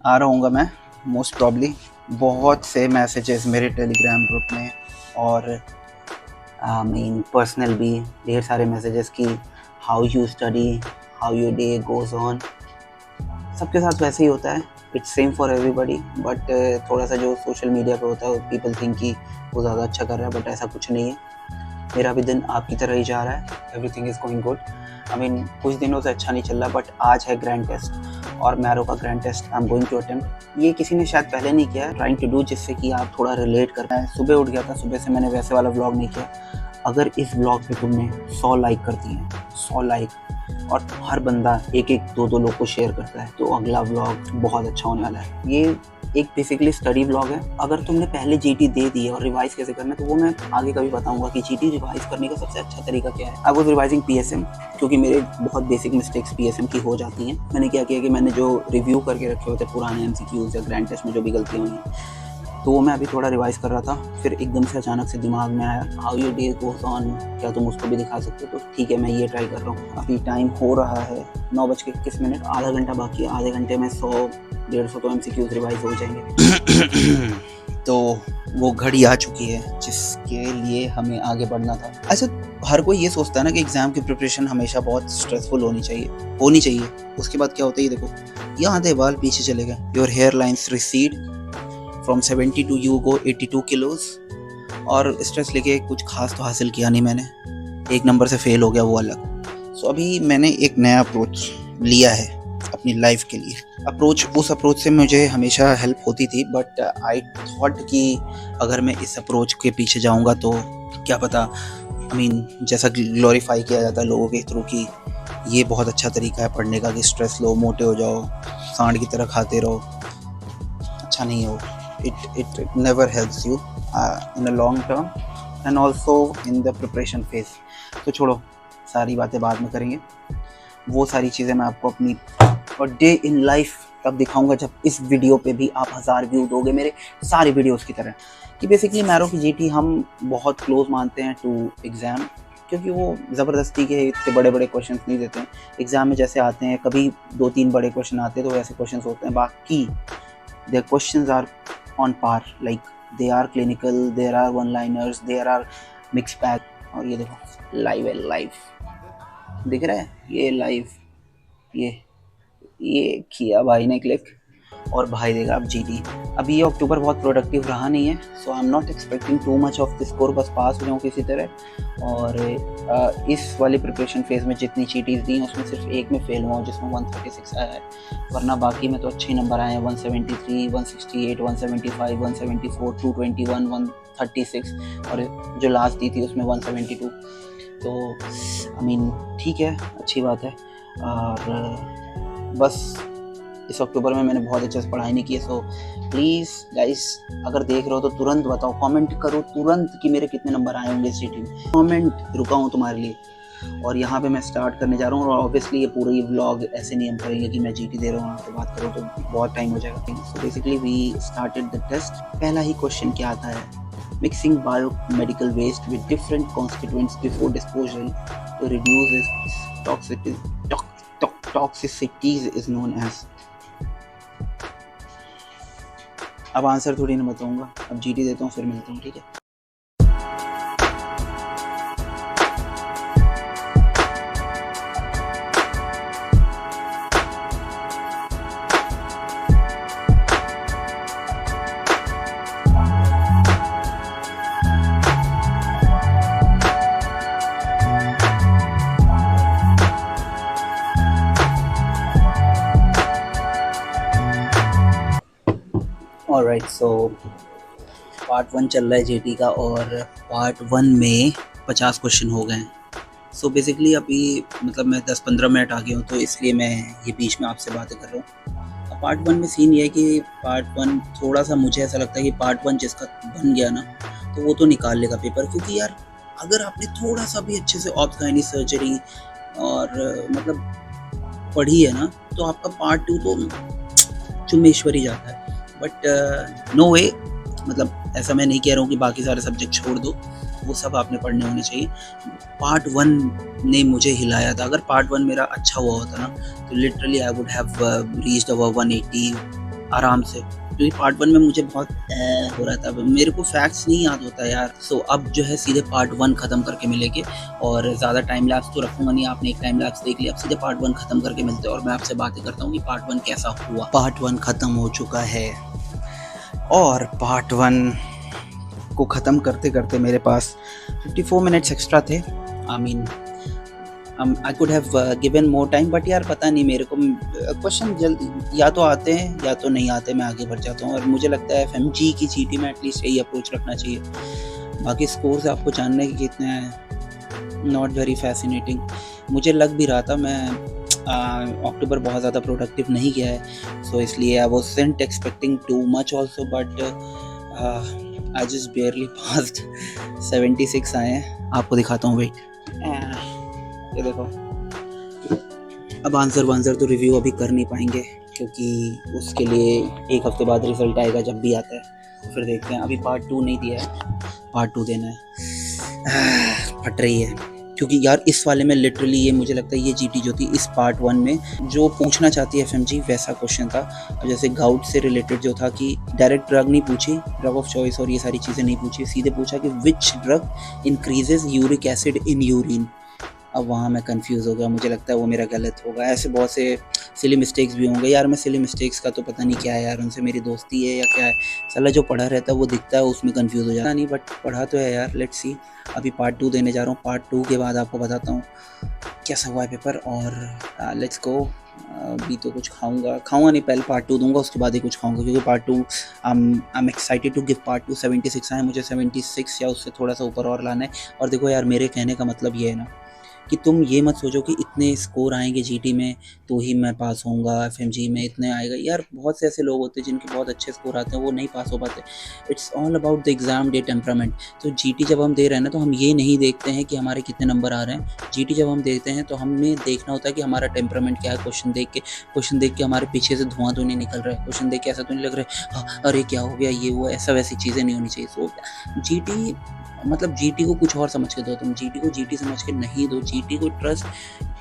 आ रहा हूँगा मैं most probably. बहुत से मैसेजेस मेरे टेलीग्राम ग्रुप में और आई मीन पर्सनल भी ढेर सारे मैसेजेस कि how you study, how your day goes on. सबके साथ वैसे ही होता है, it's same for everybody. But थोड़ा सा जो सोशल मीडिया पे होता है पीपल थिंक कि वो ज़्यादा अच्छा कर रहा है, बट ऐसा कुछ नहीं है। मेरा भी दिन आपकी तरह ही जा रहा है, everything is going good. I mean कुछ दिनों से अच्छा नहीं चल रहा, बट आज है ग्रैंड टेस्ट और मैरो का grand test I am going to attempt. ये किसी ने शायद पहले नहीं किया है, ट्राइंग टू डू, जिससे कि आप थोड़ा रिलेट कर पाए। सुबह उठ गया था, सुबह से मैंने वैसे वाला व्लॉग नहीं किया। अगर इस व्लॉग पे तुमने 100 लाइक कर दिए, 100 लाइक, और हर बंदा एक एक दो दो लोग को शेयर करता है, तो अगला व्लॉग बहुत अच्छा होने वाला है। ये एक बेसिकली स्टडी व्लॉग है। अगर तुमने पहले जीटी दे दी है और रिवाइज कैसे करना है, तो वो मैं आगे कभी बताऊंगा कि जीटी रिवाइज करने का सबसे अच्छा तरीका क्या है। आई वाज रिवाइजिंग पीएसएम, क्योंकि मेरे बहुत बेसिक मिस्टेक्स पीएसएम की हो जाती हैं। मैंने क्या किया कि मैंने जो रिव्यू करके रखे होते पुराने एमसीक्यूज या ग्रैंड टेस्ट में जो भी गलतियाँ हुई हैं, तो वो मैं अभी थोड़ा रिवाइज कर रहा था। फिर एकदम से अचानक से दिमाग में आया, how your day goes on, क्या तुम उसको भी दिखा सकते हो? तो ठीक है, मैं ये ट्राई कर रहा हूँ। अभी टाइम हो रहा है 9:21, आधा घंटा बाकी है। आधे घंटे में 100-150 तो एमसीक्यूज रिवाइज हो जाएंगे। तो वो घड़ी आ चुकी है जिसके लिए हमें आगे बढ़ना था। अच्छा, हर कोई ये सोचता है ना कि एग्जाम की प्रिपरेशन हमेशा बहुत स्ट्रेसफुल होनी चाहिए। उसके बाद क्या होता है, ये देखो, यहाँ आधे बाल पीछे चले गए। Your hair lines receded from 72 you go 82 kilos. और स्ट्रेस लेके कुछ खास तो हासिल किया नहीं मैंने, एक नंबर से फेल हो गया वो अलग। सो अभी मैंने एक नया अप्रोच लिया है अपनी लाइफ के लिए। उस अप्रोच से मुझे हमेशा हेल्प होती थी, बट आई थॉट कि अगर मैं इस अप्रोच के पीछे जाऊंगा तो क्या पता, आई मीन जैसा ग्लोरीफाई किया जाता है लोगों के थ्रू कि ये बहुत अच्छा तरीका है पढ़ने का, कि स्ट्रेस लो, मोटे हो जाओ, सांड की तरह खाते रहो। अच्छा नहीं हो, it never helps you in a long term and also in the preparation phase। तो छोड़ो, सारी बातें बाद में करेंगे। वो सारी चीज़ें मैं आपको अपनी और डे इन लाइफ तब दिखाऊंगा जब इस वीडियो पे भी आप 1000 व्यू दोगे मेरे सारे वीडियोस की तरह। कि बेसिकली मैरो की जीटी हम बहुत क्लोज मानते हैं टू एग्ज़ाम, क्योंकि वो ज़बरदस्ती के इतने बड़े बड़े क्वेश्चन नहीं देते हैं। एग्ज़ाम में जैसे आते हैं, कभी 2-3 बड़े क्वेश्चन आते हैं तो वैसे क्वेश्चन होते हैं, बाकी their questions are on par, like they are clinical, there are one liners, there are mixed bag। और ये देखो, लाइव है, लाइव दिख रहा है, ये लाइव, ये किया भाई ने क्लिक, और भाई देगा अब जीटी। अभी ये अक्टूबर बहुत प्रोडक्टिव रहा नहीं है, so I am not expecting too much of the score, बस पास हो जाऊँ किसी तरह। और इस वाली प्रिपरेशन फेज़ में जितनी चीटीज़ दी हैं उसमें सिर्फ एक में फेल हुआ हूँ, जिसमें 136 आया है, वरना बाकी में तो अच्छे ही नंबर आए हैं। 173, 168, 175, 174, 221, 136, और जो लास्ट दी थी उसमें 172। तो आई मीन ठीक है, अच्छी बात है। और बस इस अक्टूबर में मैंने बहुत अच्छे से पढ़ाई नहीं की है। सो प्लीज़ गाइस, अगर देख रहे हो तो तुरंत बताओ, कमेंट करो तुरंत कि मेरे कितने नंबर आए होंगे इस जीटी में। कमेंट रुका हूँ तुम्हारे लिए। और यहाँ पे मैं स्टार्ट करने जा रहा हूँ, और ऑब्वियसली ये पूरी व्लॉग ऐसे नहीं हम करेंगे कि मैं जीटी दे रहा हूँ आपको बात करूँ, तो बहुत टाइम हो जाएगा। So basically we started the test. पहला ही क्वेश्चन क्या आता है, mixing biomedical waste with different constituents before disposal to reduce its toxicities is known as. अब आंसर थोड़ी ना बताऊंगा, अब जीटी देता हूँ फिर मिलता हूँ, ठीक है। ऑलराइट, सो पार्ट 1 चल रहा है जीटी का, और पार्ट 1 में 50 क्वेश्चन हो गए हैं। सो बेसिकली अभी मतलब मैं 10-15 मिनट आ गया हूँ, तो इसलिए मैं ये बीच में आपसे बातें कर रहा हूँ। अब पार्ट 1 में सीन ये है कि पार्ट 1 थोड़ा सा मुझे ऐसा लगता है कि पार्ट 1 जिसका बन गया ना, तो वो तो निकाल लेगा पेपर। क्योंकि यार अगर आपने थोड़ा सा भी अच्छे से ऑब्स गायनी सर्जरी और मतलब पढ़ी है ना, तो आपका पार्ट 2 तो चुम्बेश्वरी जाता है। बट नो वे, मतलब ऐसा मैं नहीं कह रहा हूँ कि बाकी सारे सब्जेक्ट छोड़ दो, वो सब आपने पढ़ने होने चाहिए। पार्ट 1 ने मुझे हिलाया था। अगर पार्ट 1 मेरा अच्छा हुआ होता ना, तो literally I would have reached about 180, आराम से, क्योंकि पार्ट 1 में मुझे बहुत हो रहा था, मेरे को फैक्ट्स नहीं याद होता यार। सो अब जो है सीधे पार्ट 1 ख़त्म करके मिलेंगे, और ज़्यादा टाइम लैप्स तो रखूँगा नहीं, आपने एक टाइम लैप्स देख लिया, अब सीधे पार्ट 1 ख़त्म करके मिलते हैं और मैं आपसे बातें करता हूँ कि पार्ट 1 कैसा हुआ। पार्ट 1 ख़त्म हो चुका है, और पार्ट 1 को ख़त्म करते करते मेरे पास 54 मिनट्स एक्स्ट्रा थे। I mean I could have given more time, but यार पता नहीं, मेरे को क्वेश्चन जल्दी या तो आते हैं या तो नहीं आते, मैं आगे बढ़ जाता हूँ। और मुझे लगता है एफएमजी की जीटी में एटलीस्ट यही अप्रोच रखना चाहिए। बाकी स्कोर से आपको जानने के कितने हैं, नॉट वेरी फैसिनेटिंग। मुझे लग भी रहा था, मैं अक्टूबर बहुत ज़्यादा प्रोडक्टिव नहीं गया है, सो इसलिए I wasn't expecting too much also, but I just बेयरली passed. 76 आए हैं, आपको दिखाता हूँ, वेट, ये देखो। अब आंसर तो रिव्यू अभी कर नहीं पाएंगे, क्योंकि उसके लिए एक हफ्ते बाद रिजल्ट आएगा, जब भी आता है तो फिर देखते हैं। अभी पार्ट 2 नहीं दिया है, पार्ट 2 देना है। फट रही है, क्योंकि यार इस वाले में लिटरली ये मुझे लगता है ये जीटी जो थी इस पार्ट 1 में जो पूछना चाहती है एफएमजी वैसा क्वेश्चन था। जैसे गाउट से रिलेटेड जो था कि डायरेक्ट ड्रग नहीं पूछी, ड्रग ऑफ चॉइस और ये सारी चीज़ें नहीं पूछी, सीधे पूछा कि which drug increases uric acid in urine. अब वहाँ मैं कंफ्यूज हो गया, मुझे लगता है वो मेरा गलत होगा। ऐसे बहुत से सिली मिस्टेक्स भी होंगे यार, मैं सिली मिस्टेक्स का तो पता नहीं क्या है यार, उनसे मेरी दोस्ती है या क्या है, साला जो पढ़ा रहता है वो दिखता है उसमें कंफ्यूज हो जाता नहीं, बट पढ़ा तो है यार। लेट्स सी, अभी पार्ट 2 देने जा रहा हूँ, पार्ट 2 के बाद आपको बताता हूँ कैसा हुआ है पेपर, और लेट्स गो। अभी तो कुछ खाऊंगा नहीं, पहले पार्ट 2 दूंगा, उसके बाद ही कुछ खाऊंगा, क्योंकि part 2 I am excited to give part 2। 76 आए, मुझे 76 या उससे थोड़ा सा ऊपर और लाना है। और देखो यार, मेरे कहने का मतलब ये है ना कि तुम ये मत सोचो कि इतने स्कोर आएंगे जीटी में तो ही मैं पास होऊंगा, एफएमजी में इतने आएगा। यार बहुत से ऐसे लोग होते हैं जिनके बहुत अच्छे स्कोर आते हैं, वो नहीं पास हो पाते। It's all about the exam day temperament. तो जीटी जब हम दे रहे हैं ना, तो हम ये नहीं देखते हैं कि हमारे कितने नंबर आ रहे हैं। जीटी जब हम देखते हैं तो हमें देखना होता है कि हमारा टेम्परामेंट क्या है। क्वेश्चन देख के हमारे पीछे से धुआं तो नहीं निकल रहा है, क्वेश्चन देख के ऐसा तो नहीं लग रहा है अरे क्या हो गया ये वो, ऐसा वैसी चीज़ें नहीं होनी चाहिए। सो जीटी मतलब जीटी को कुछ और समझ के दो, तुम जीटी को जीटी समझ के नहीं दो, जीटी को ट्रस्ट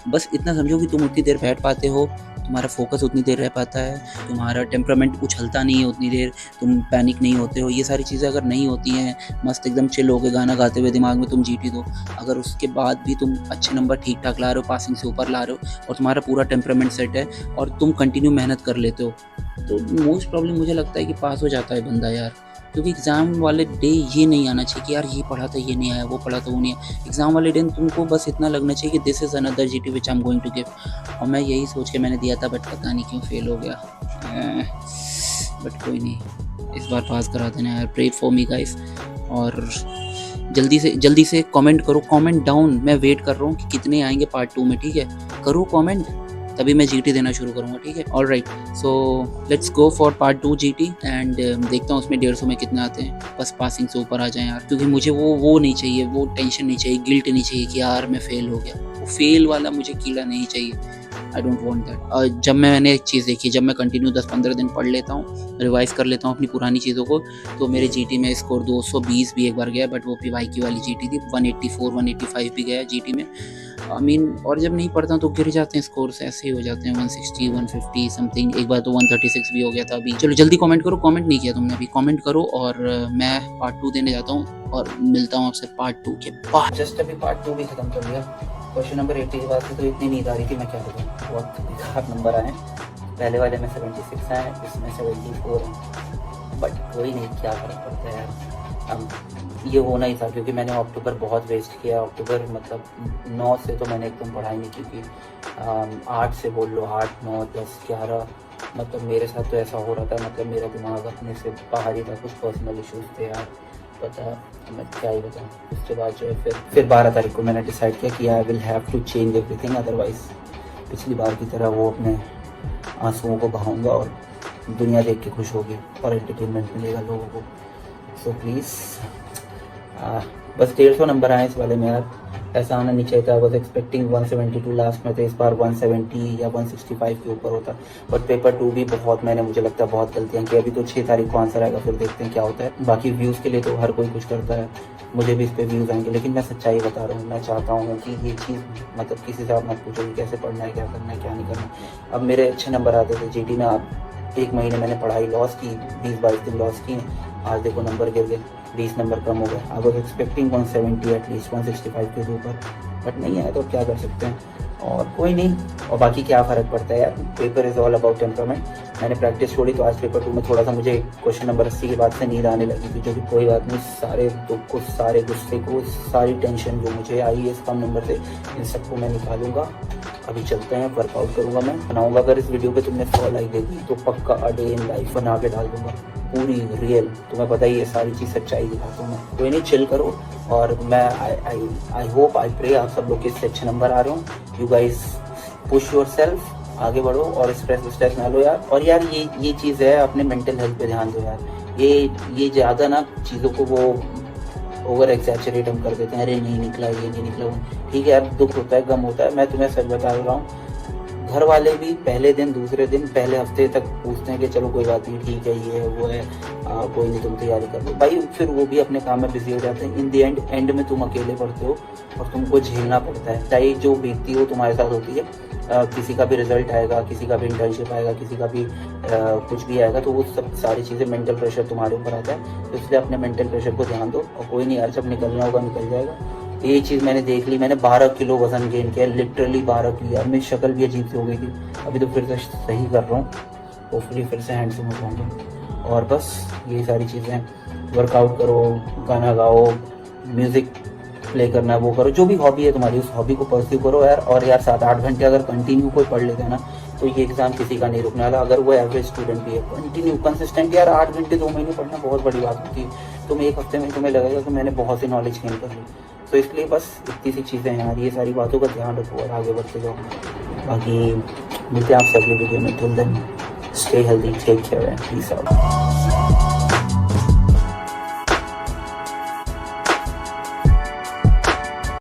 बस इतना समझो कि तुम उतनी देर बैठ पाते हो, तुम्हारा फोकस उतनी देर रह पाता है, तुम्हारा टेम्परामेंट उछलता नहीं है उतनी देर, तुम पैनिक नहीं होते हो। ये सारी चीज़ें अगर नहीं होती हैं, मस्त एकदम चिल होकर गाना गाते हुए दिमाग में तुम जीटी दो, अगर उसके बाद भी तुम अच्छे नंबर ठीक ठाक ला रहे हो, पासिंग से ऊपर ला रहे हो, और तुम्हारा पूरा टेम्परामेंट सेट है और तुम कंटिन्यू मेहनत कर लेते हो, तो मोस्ट प्रॉब्लम मुझे लगता है कि पास हो जाता है बंदा यार। क्योंकि एग्ज़ाम वाले डे ये नहीं आना चाहिए कि यार ये पढ़ा था ये नहीं आया, वो पढ़ा था वो नहीं आया। एग्ज़ाम वाले दिन तुमको बस इतना लगना चाहिए कि this is another GT which I am going to give. और मैं यही सोच के मैंने दिया था, बट पता नहीं क्यों फेल हो गया। बट कोई नहीं, इस बार पास करा देना यार। प्रे फॉर मी गाइस, और जल्दी से कमेंट करो, कमेंट डाउन। मैं वेट कर रहा हूँ कि कितने आएंगे पार्ट 2 में, ठीक है? करो कमेंट, तभी मैं जीटी देना शुरू करूँगा, ठीक है? All right, so let's go for part 2 GT, and देखता हूँ उसमें 150 में कितने आते हैं। बस पासिंग से ऊपर आ जाएं यार, क्योंकि मुझे वो नहीं चाहिए, वो टेंशन नहीं चाहिए, गिल्ट नहीं चाहिए कि यार मैं फेल हो गया। वो फेल वाला मुझे कीड़ा नहीं चाहिए, आई डोंट वांट दैट। और जब मैंने एक चीज़ देखी, जब मैं कंटिन्यू 10-15 दिन पढ़ लेता हूँ, रिवाइज़ कर लेता हूँ अपनी पुरानी चीज़ों को, तो मेरे जीटी में स्कोर 220 भी एक बार गया, बट वो पीवाईक्यू की वाली जीटी थी। 184 185 भी गया जीटी में, आई मीन। और जब नहीं पढ़ता तो गिर जाते हैं स्कोर्स, ऐसे ही हो जाते हैं 160 150 समथिंग। एक बार तो 136 भी हो गया था अभी। चलो जल्दी कमेंट करो, कमेंट नहीं किया तुमने अभी, कमेंट करो, और मैं पार्ट 2 देने जाता हूँ और मिलता हूँ आपसे पार्ट 2 के बाद। जस्ट अभी पार्ट 2 भी खत्म कर लिया। क्वेश्चन नंबर 80 के बाद से तो इतनी नींद आ रही थी, मैं क्या करूँ, बहुत बेकार नंबर आए। पहले वाले में 76 आए, इसमें 74 हैं, बट कोई नहीं, क्या फर्क पड़ता है यार। ये होना ही था, क्योंकि मैंने अक्टूबर बहुत वेस्ट किया। अक्टूबर मतलब 9 से तो मैंने एकदम पढ़ाई नहीं की थी। 8 से बोल लो, 8 9 10 11, मतलब मेरे साथ तो ऐसा हो रहा था, मतलब मेरा दिमाग अपने से बाहर ही था। कुछ पर्सनल इश्यूज़ थे यार, पता मैं क्या ही बताऊँ। उसके बाद जो है फिर 12 तारीख को मैंने डिसाइड किया कि I will have to change everything, otherwise पिछली बार की तरह वो अपने आंसुओं को बहाऊंगा और दुनिया देख के खुश होगी और एंटरटेनमेंट मिलेगा लोगों को। सो प्लीज़, बस 150 नंबर आए इस वाले में यार, ऐसा आना नहीं चाहिए था। आई वॉज एक्सपेक्टिंग 172 लास्ट में, तो इस बार 170 या 165 के ऊपर होता। बट पेपर 2 भी बहुत, मुझे लगता है बहुत गलतियाँ की। अभी तो 6 तारीख को आंसर आएगा, फिर देखते हैं क्या होता है। बाकी व्यूज़ के लिए तो हर कोई कुछ करता है, मुझे भी इस पर व्यूज़ आएंगे, लेकिन मैं सच्चाई बता रहा हूँ। मैं चाहता हूँ कि ये चीज़ मतलब किसी से आप मत पूछो कि कैसे पढ़ना है, क्या करना है, क्या नहीं करना। अब मेरे अच्छे नंबर आते थे जीटी में, आप 1 महीने मैंने पढ़ाई लॉस की, 20-22 दिन लॉस किए, आज देखो नंबर गिर गए, 20 नंबर कम हो गए। आई वॉज एक्सपेक्टिंग 170 एटलीस्ट, 165 के ऊपर, बट नहीं आया तो क्या कर सकते हैं, और कोई नहीं। और बाकी क्या फ़र्क पड़ता है यार, paper is all about temperament. मैंने प्रैक्टिस छोड़ी तो आज पेपर 2 में थोड़ा सा मुझे क्वेश्चन नंबर 80 के बाद से नींद आने लगी थी, जो कि कोई बात नहीं। सारे दुख को, सारे गुस्से को, सारी टेंशन जो मुझे आई है इस कम नंबर से, इन सबको मैं निकालूंगा। अभी चलते हैं, वर्कआउट करूँगा, मैं बनाऊँगा। अगर इस वीडियो पे तुमने 100 लाइक दे दी तो पक्का अ डे इन लाइफ बना के डाल दूँगा, पूरी रियल। तुम्हें पता ही है सारी चीज़ सच्चाई दिखाता हूँ मैं। कोई नहीं, चिल करो। और मैं आई होप, आई प्रे आप सब लोग के इससे अच्छे नंबर आ रहे हो। You guys push your self, आगे बढ़ो और स्ट्रेस ना लो यार। और यार ये चीज़ है, अपने मेंटल हेल्थ पे ध्यान दो यार। ये ज़्यादा ना चीज़ों को वो ओवर एक्सैचुरेट हम कर देते हैं, अरे नहीं निकला, ये नहीं निकला। ठीक है यार, दुख होता है, गम होता है। मैं तुम्हें सच बता रहा हूँ, घर वाले भी पहले दिन, दूसरे दिन, पहले हफ्ते तक पूछते हैं कि चलो कोई बात नहीं, ठीक है, ये है वो है, कोई नहीं, तुम तैयारी कर लो भाई। फिर वो भी अपने काम में बिजी हो जाते हैं। इन दी एंड में तुम अकेले पढ़ते हो और तुमको झेलना पड़ता है। चाहे जो बीतती हो तुम्हारे साथ होती है। किसी का भी रिजल्ट आएगा, किसी का भी इंटर्नशिप आएगा, किसी का भी कुछ भी आएगा, तो वो सब सारी चीज़ें, मेंटल प्रेशर तुम्हारे ऊपर आता है। तो इसलिए अपने मेंटल प्रेशर को ध्यान दो। और कोई नहीं यार, जब निकलना होगा निकल जाएगा। ये चीज़ मैंने देख ली, मैंने 12 किलो वजन गेन किया, लिटरली 12 किलो यार। मेरी शक्ल भी अजीब सी हो गई थी, अभी तो फिर से सही कर रहा हूँ, होपफुली फिर से हैंडसम हो जाऊँगा। और बस यही सारी चीज़ें, वर्कआउट करो, गाना गाओ, म्यूज़िक प्ले करना वो करो, जो भी हॉबी है तुम्हारी उस हॉबी को परस्यू करो यार। और यार 7-8 घंटे अगर कंटिन्यू कोई पढ़ लेता है ना, तो ये एग्जाम किसी का नहीं रुकने वाला। अगर वो एवरेज स्टूडेंट भी है, कंटिन्यू कंसिस्टेंट यार 8 घंटे 2 महीने पढ़ना बहुत बड़ी बात होती है। तुम एक हफ्ते में तुम्हें लगेगा कि मैंने बहुत सी नॉलेज गेन कर ली। तो इसलिए बस इतनी सी चीज़ें हैं यार, ये सारी बातों का ध्यान रखो और आगे बढ़ते जाओ। बाकी मिलते हैं आपसे अगली वीडियो में। Till then stay healthy, take care and peace out.